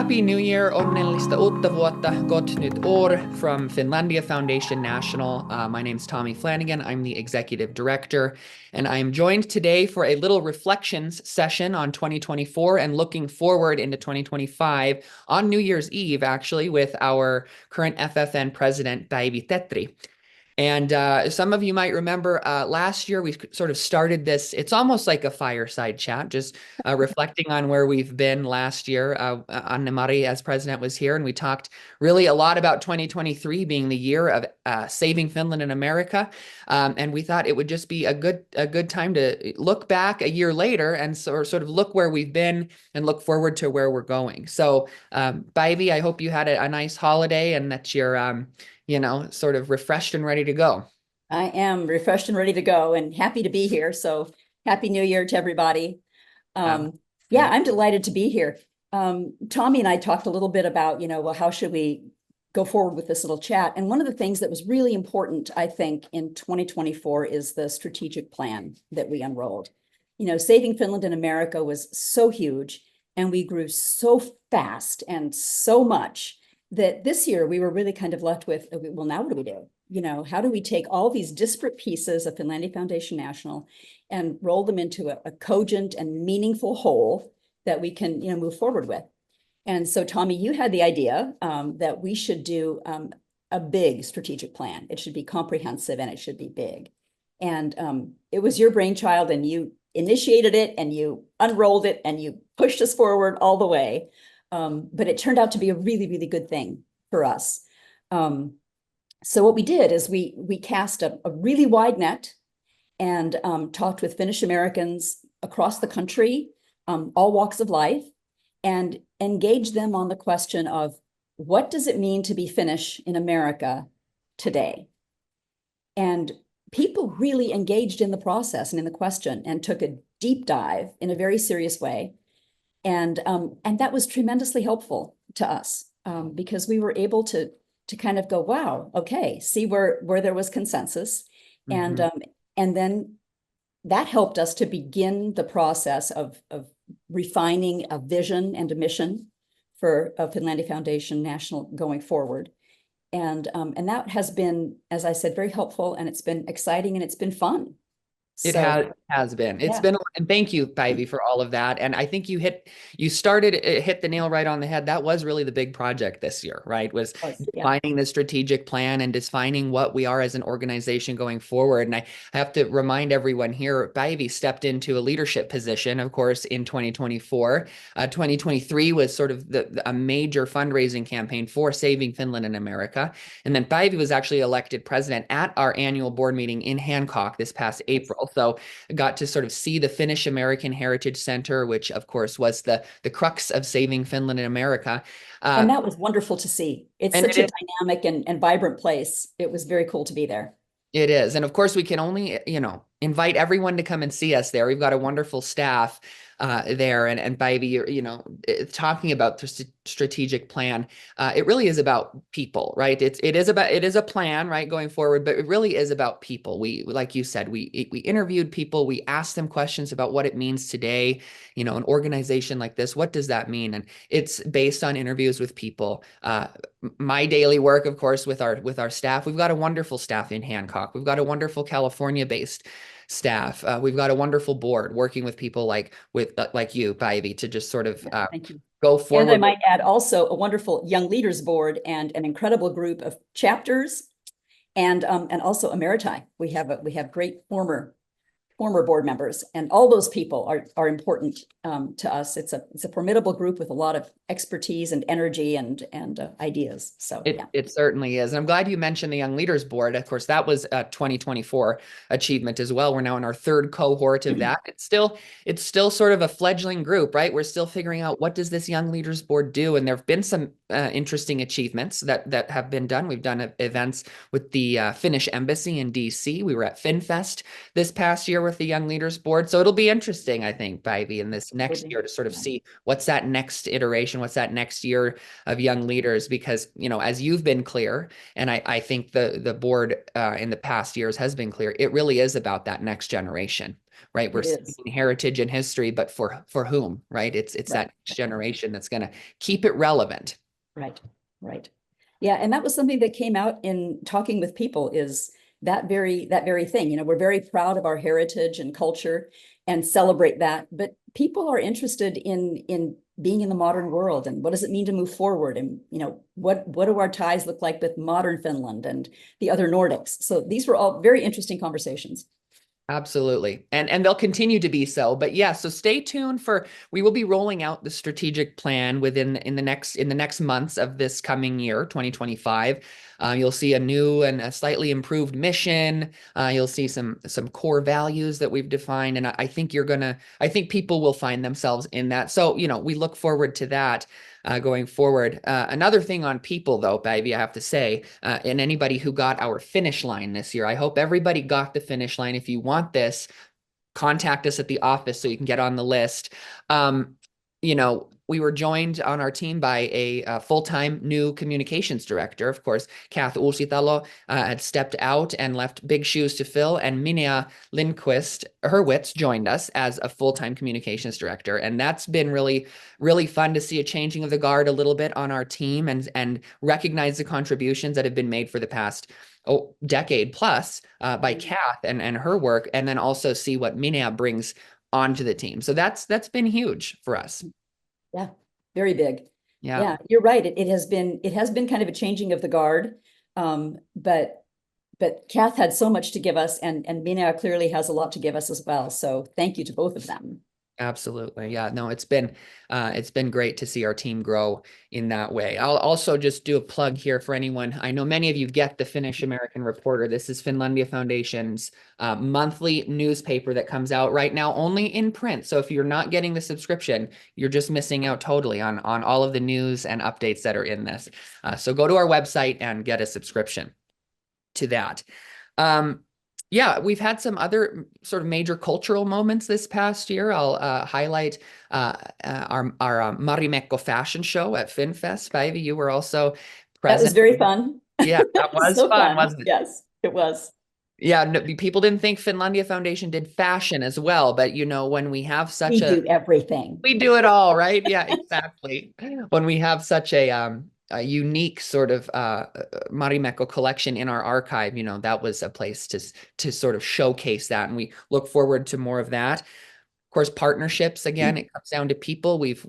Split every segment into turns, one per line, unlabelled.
Happy New Year, onnellista uutta vuotta, gott nytt år from Finlandia Foundation National. My name's Tommy Flanagan. I'm the executive director, and I'm joined today for a little reflections session on 2024 and looking forward into 2025 on New Year's Eve, actually, with our current FFN President, Päivi Tetri. And some of you might remember last year we sort of started this. It's almost like a fireside chat, just reflecting on where we've been last year. Anne-Marie, as president, was here, and we talked really a lot about 2023 being the year of saving Finland and America. And we thought it would just be a good time to look back a year later and sort of look where we've been and look forward to where we're going. So, Päivi, I hope you had a nice holiday and that you're sort of refreshed and ready to go.
I am refreshed and ready to go and happy to be here. So happy New Year to everybody. Yeah, I'm delighted to be here. Tommy and I talked a little bit about, well, how should we go forward with this little chat? And one of the things that was really important, I think, in 2024 is the strategic plan that we unrolled. Saving Finland and America was so huge, and we grew so fast and so much that this year we were really kind of left with, well, now what do we do? How do we take all these disparate pieces of Finlandia Foundation National and roll them into a cogent and meaningful whole that we can, move forward with? And so, Tommy, you had the idea that we should do a big strategic plan. It should be comprehensive and it should be big. And it was your brainchild, and you initiated it and you unrolled it and you pushed us forward all the way. But it turned out to be a really, really good thing for us. So what we did is we cast a really wide net and talked with Finnish Americans across the country, all walks of life, and engaged them on the question of what does it mean to be Finnish in America today? And people really engaged in the process and in the question and took a deep dive in a very serious way. And that was tremendously helpful to us because we were able to kind of go, wow, okay, see where there was consensus. Mm-hmm. And then that helped us to begin the process of refining a vision and a mission for Finlandia Foundation National going forward. And that has been, as I said, very helpful, and it's been exciting and it's been fun.
It has been. It's been, and thank you, Päivi, for all of that. And I think you hit the nail right on the head. That was really the big project this year, right? Was defining the strategic plan and defining what we are as an organization going forward. And I have to remind everyone here, Päivi stepped into a leadership position, of course, in 2024. 2023 was sort of a major fundraising campaign for saving Finland and America. And then Päivi was actually elected president at our annual board meeting in Hancock this past April. So I got to sort of see the Finnish American Heritage Center, which of course was the crux of saving Finland and America.
And that was wonderful to see. It's such a dynamic and vibrant place. It was very cool to be there.
It is. And of course, we can only, invite everyone to come and see us there. We've got a wonderful staff there. And Päivi, talking about the strategic plan, it really is about people, right? It is a plan, right, going forward, but it really is about people. We, like you said, we interviewed people, we asked them questions about what it means today, an organization like this, what does that mean? And it's based on interviews with people. My daily work, of course, with our staff, we've got a wonderful staff in Hancock. We've got a wonderful California-based staff. We've got a wonderful board working with people like you, Päivi, to just sort of go forward.
And I might add also a wonderful young leaders board and an incredible group of chapters, and also Emeriti. We have great former board members, and all those people are important to us. It's a formidable group with a lot of expertise and energy and ideas. So
it certainly is. And I'm glad you mentioned the Young Leaders Board. Of course, that was a 2024 achievement as well. We're now in our third cohort of that. It's still sort of a fledgling group, right? We're still figuring out what does this Young Leaders Board do, and there have been some interesting achievements that have been done. We've done events with the Finnish Embassy in DC. We were at FinnFest this past year with the Young Leaders Board. So it'll be interesting, I think, Päivi, in this next year to sort of see what's that next iteration, what's that next year of young leaders, because, as you've been clear, and I think the board in the past years has been clear, it really is about that next generation. right? We're
It is.
saving heritage and history, but for whom, right? It's
Right.
that next generation that's going to keep it relevant.
Right. Right. Yeah. And that was something that came out in talking with people, is that very thing. You know, we're very proud of our heritage and culture and celebrate that, but people are interested in being in the modern world, and what does it mean to move forward, and you know, what do our ties look like with modern Finland and the other Nordics. So these were all very interesting conversations.
Absolutely. And they'll continue to be so. But yeah, so stay tuned for, we will be rolling out the strategic plan within in the next months of this coming year, 2025. You'll see a new and a slightly improved mission. You'll see some core values that we've defined. And I think I think people will find themselves in that. So, you know, we look forward to that. Going forward. Another thing on people, though, Päivi, I have to say, and anybody who got our finish line this year, I hope everybody got the finish line. If you want this, contact us at the office so you can get on the list. You know, we were joined on our team by a full-time new communications director. Of course, Kath Uusitalo had stepped out and left big shoes to fill, and Minea Hurwitz joined us as a full-time communications director. And that's been really, really fun to see a changing of the guard a little bit on our team and recognize the contributions that have been made for the past decade plus by Kath and her work, and then also see what Minea brings onto the team. So that's been huge for us.
Yeah, very big.
Yeah.
Yeah, you're right. It has been kind of a changing of the guard. But Kath had so much to give us, and Mina clearly has a lot to give us as well. So thank you to both of them.
Absolutely. Yeah, no, it's been great to see our team grow in that way. I'll also just do a plug here for anyone. I know many of you get the Finnish American Reporter. This is Finlandia Foundation's monthly newspaper that comes out right now only in print. So if you're not getting the subscription, you're just missing out totally on all of the news and updates that are in this. So go to our website and get a subscription to that. Yeah, we've had some other sort of major cultural moments this past year. I'll highlight our Marimekko fashion show at FinnFest. Päivi, you were also present.
That was very fun.
Yeah, that was
so
fun, wasn't it?
Yes, it was.
Yeah, no, people didn't think Finlandia Foundation did fashion as well, but you know, when we have such
we do everything.
We do it all, right? Yeah, exactly. When we have such a unique sort of Marimekko collection in our archive, you know, that was a place to sort of showcase that, and we look forward to more of that. Of course, partnerships, again, it comes down to people. We've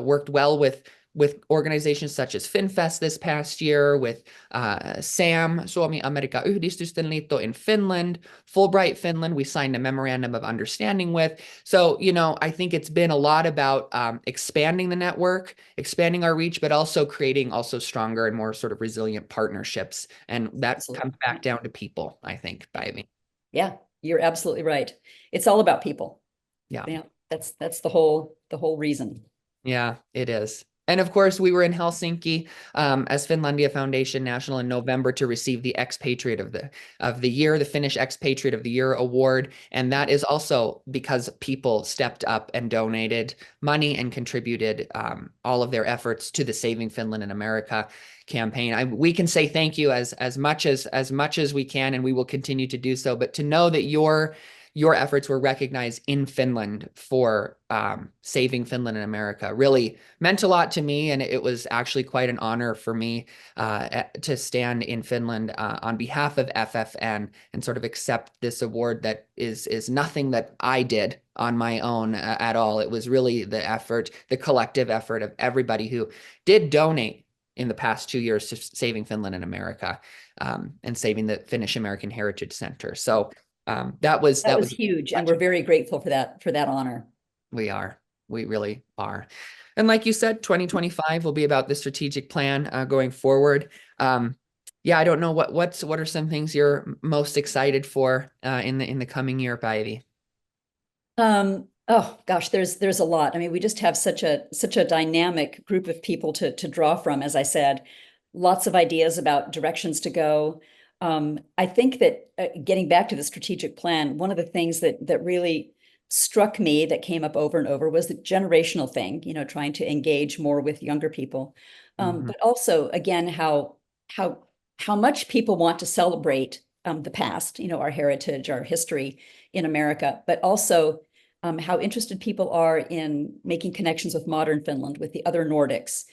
worked well with organizations such as FinnFest this past year, with SAM, Suomi Amerikka Yhdistysten Liitto in Finland, Fulbright Finland, we signed a memorandum of understanding with. So, you know, I think it's been a lot about expanding the network, expanding our reach, but also creating also stronger and more sort of resilient partnerships. And that comes back down to people, I think, Päivi.
Yeah, you're absolutely right. It's all about people.
Yeah.
That's the whole reason.
Yeah, it is. And of course, we were in Helsinki as Finlandia Foundation National in November to receive the Expatriate of the Year, the Finnish Expatriate of the Year award. And that is also because people stepped up and donated money and contributed all of their efforts to the Saving Finland in America campaign. We can say thank you as much as we can, and we will continue to do so. But to know that your efforts were recognized in Finland for Saving Finland in America really meant a lot to me. And it was actually quite an honor for me to stand in Finland on behalf of FFN and sort of accept this award that is nothing that I did on my own at all. It was really the effort, the collective effort of everybody who did donate in the past 2 years to Saving Finland in America and saving the Finnish American Heritage Center. So that was
huge, and we're very grateful for that honor.
We really are. And like you said, 2025 will be about the strategic plan going forward. Yeah, I don't know what are some things you're most excited for in the coming year, Päivi?
Oh gosh, there's a lot. I mean, we just have such a dynamic group of people to draw from, as I said. Lots of ideas about directions to go. I think that getting back to the strategic plan, one of the things that really struck me that came up over and over was the generational thing, you know, trying to engage more with younger people. But also, again, how much people want to celebrate the past, our heritage, our history in America, but also how interested people are in making connections with modern Finland, with the other Nordics,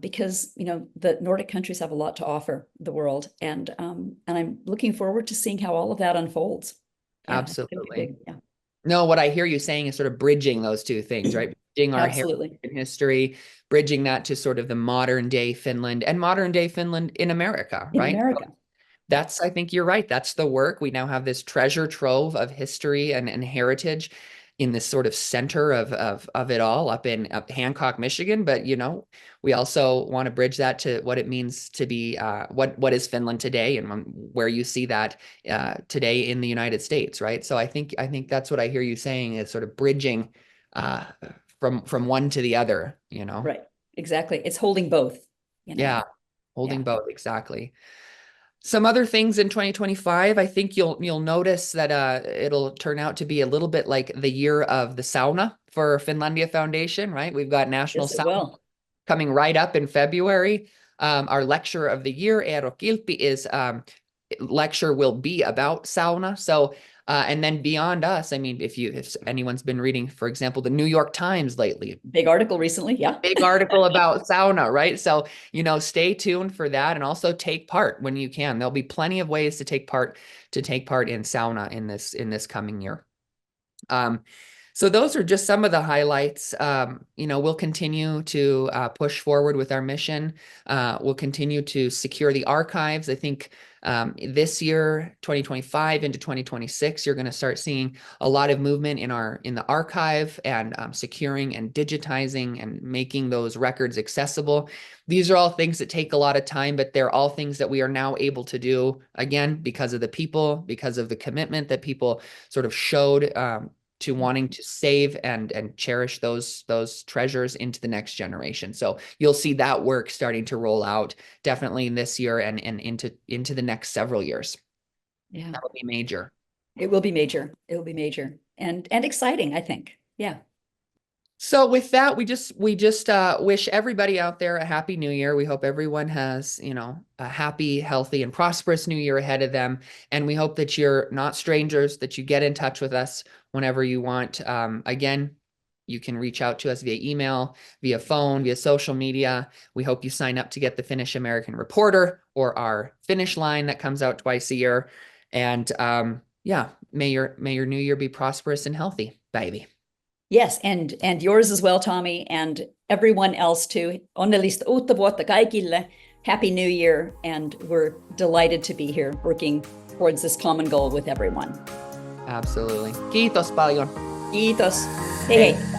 because the Nordic countries have a lot to offer the world, and I'm looking forward to seeing how all of that unfolds. Yeah,
Absolutely.
yeah.
No, what I hear you saying is sort of bridging those two things, right? Bridging our heritage and history, bridging that to sort of the modern day Finland and modern day Finland in America,
In
right?
America.
I think you're right. That's the work. We now have this treasure trove of history and heritage in this sort of center of it all up in Hancock, Michigan. But, we also want to bridge that to what it means to be, what is Finland today, and where you see that today in the United States, right? So I think that's what I hear you saying, is sort of bridging from one to the other,
Right. Exactly. It's holding both,
Yeah, holding both, exactly. Some other things in 2025, I think you'll notice that it'll turn out to be a little bit like the year of the sauna for Finlandia Foundation, right? We've got National Sauna coming right up in February. Our lecture of the year, Eero Kilpi, lecture will be about sauna. So, and then beyond us, I mean, if anyone's been reading, for example, the New York Times lately.
Big article recently, yeah.
Big article about sauna, right? So, stay tuned for that, and also take part when you can. There'll be plenty of ways to take part in sauna in this coming year. So those are just some of the highlights. We'll continue to push forward with our mission. We'll continue to secure the archives. I think this year, 2025 into 2026, you're going to start seeing a lot of movement in the archive, and securing and digitizing and making those records accessible. These are all things that take a lot of time, but they're all things that we are now able to do, again, because of the people, because of the commitment that people sort of showed to wanting to save and cherish those treasures into the next generation. So you'll see that work starting to roll out definitely this year and into the next several years.
Yeah,
that will be major.
It will be major. It will be major and exciting, I think. Yeah.
So with that, we just wish everybody out there a happy new year. We hope everyone has, a happy, healthy, and prosperous new year ahead of them. And we hope that you're not strangers, that you get in touch with us whenever you want. Again, you can reach out to us via email, via phone, via social media. We hope you sign up to get the Finnish American Reporter or our Finnish line that comes out twice a year. And may your new year be prosperous and healthy, Päivi.
Yes, and yours as well, Tommy, and everyone else too. Onnellista uutta vuotta kaikille. Happy New Year, and we're delighted to be here working towards this common goal with everyone.
Absolutely. Kiitos paljon.
Kiitos. Hei hei.